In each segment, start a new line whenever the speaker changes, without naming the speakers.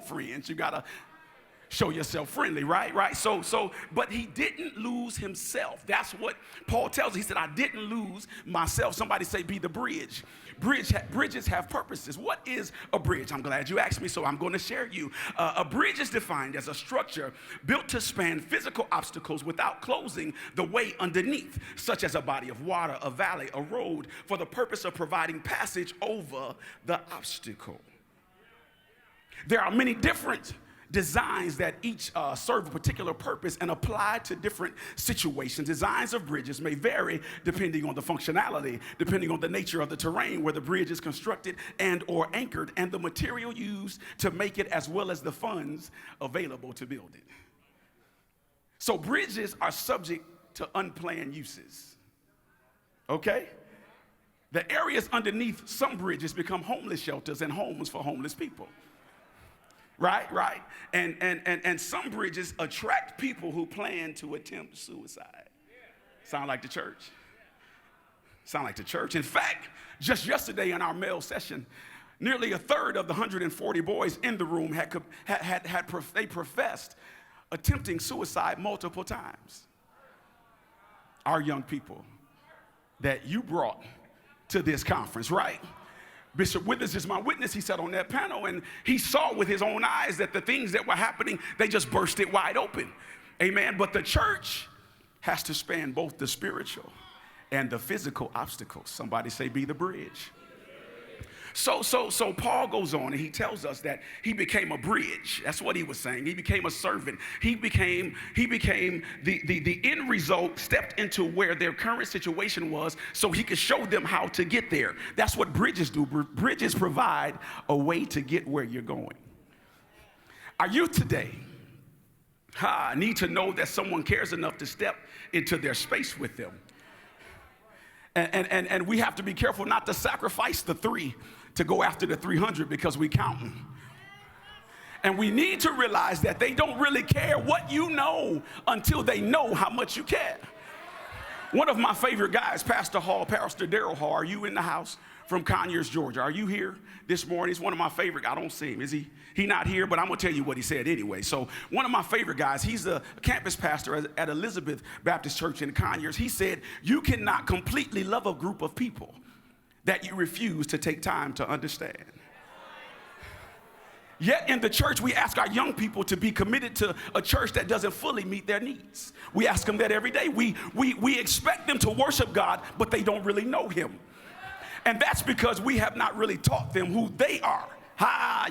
friends. You got to show yourself friendly, right? But he didn't lose himself. That's what Paul tells us. He said, I didn't lose myself. Somebody say, be the bridge. Bridges have purposes. What is a bridge? I'm glad you asked me, so I'm going to share you. A bridge is defined as a structure built to span physical obstacles without closing the way underneath, such as a body of water, a valley, a road, for the purpose of providing passage over the obstacle. There are many different designs that each serve a particular purpose and apply to different situations. Designs of bridges may vary depending on the functionality, depending on the nature of the terrain where the bridge is constructed and or anchored, and the material used to make it, as well as the funds available to build it. So bridges are subject to unplanned uses. Okay? The areas underneath some bridges become homeless shelters and homes for homeless people. Right. And some bridges attract people who plan to attempt suicide. Sound like the church? Sound like the church. In fact, just yesterday in our male session, nearly a third of the 140 boys in the room they professed attempting suicide multiple times. Our young people that you brought to this conference, right? Bishop Withers is my witness. He sat on that panel and he saw with his own eyes that the things that were happening, they just burst it wide open. Amen. But the church has to span both the spiritual and the physical obstacles. Somebody say, be the bridge. So Paul goes on and he tells us that he became a bridge. That's what he was saying. He became a servant. He became the end result, stepped into where their current situation was so he could show them how to get there. That's what bridges do. Bridges provide a way to get where you're going. Our youth today need to know that someone cares enough to step into their space with them. And we have to be careful not to sacrifice the 3 to go after the 300 because we counting. And we need to realize that they don't really care what you know until they know how much you care. One of my favorite guys, Pastor Daryl Hall, are you in the house? From Conyers, Georgia. Are you here this morning? He's one of my favorite. I don't see him. Is he? He not here, but I'm going to tell you what he said anyway. So one of my favorite guys, he's a campus pastor at Elizabeth Baptist Church in Conyers. He said, you cannot completely love a group of people that you refuse to take time to understand. Yet in the church, we ask our young people to be committed to a church that doesn't fully meet their needs. We ask them that every day. We expect them to worship God, but they don't really know him. And that's because we have not really taught them who they are.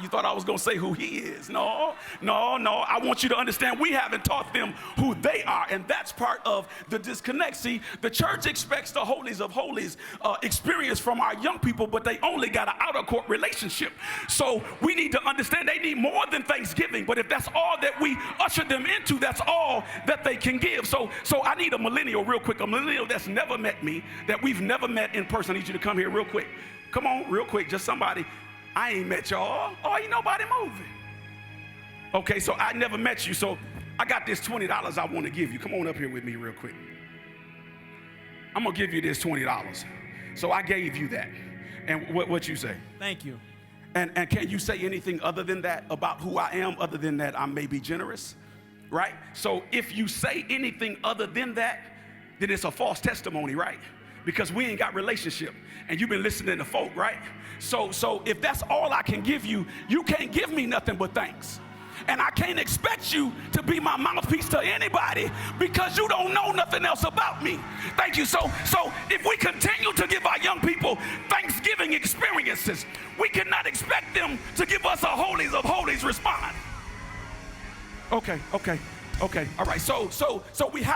You thought I was going to say who he is. No. I want you to understand we haven't taught them who they are. And that's part of the disconnect. See, the church expects the holies of holies experience from our young people, but they only got an outer court relationship. So we need to understand they need more than Thanksgiving. But if that's all that we usher them into, that's all that they can give. So I need a millennial real quick, a millennial that's never met me, that we've never met in person. I need you to come here real quick. Come on, real quick, just somebody. I ain't met y'all. Oh, ain't nobody moving. Okay, so I never met you, so I got this $20 I want to give you. Come on up here with me real quick. I'm going to give you this $20. So I gave you that. And what you say?
Thank you.
And can you say anything other than that about who I am, other than that I may be generous? Right? So if you say anything other than that, then it's a false testimony, right? Because we ain't got relationship and you've been listening to folk, right? So if that's all I can give you, you can't give me nothing but thanks. And I can't expect you to be my mouthpiece to anybody because you don't know nothing else about me. Thank you. So if we continue to give our young people Thanksgiving experiences, we cannot expect them to give us a holies of holies response. Okay. All right. So we have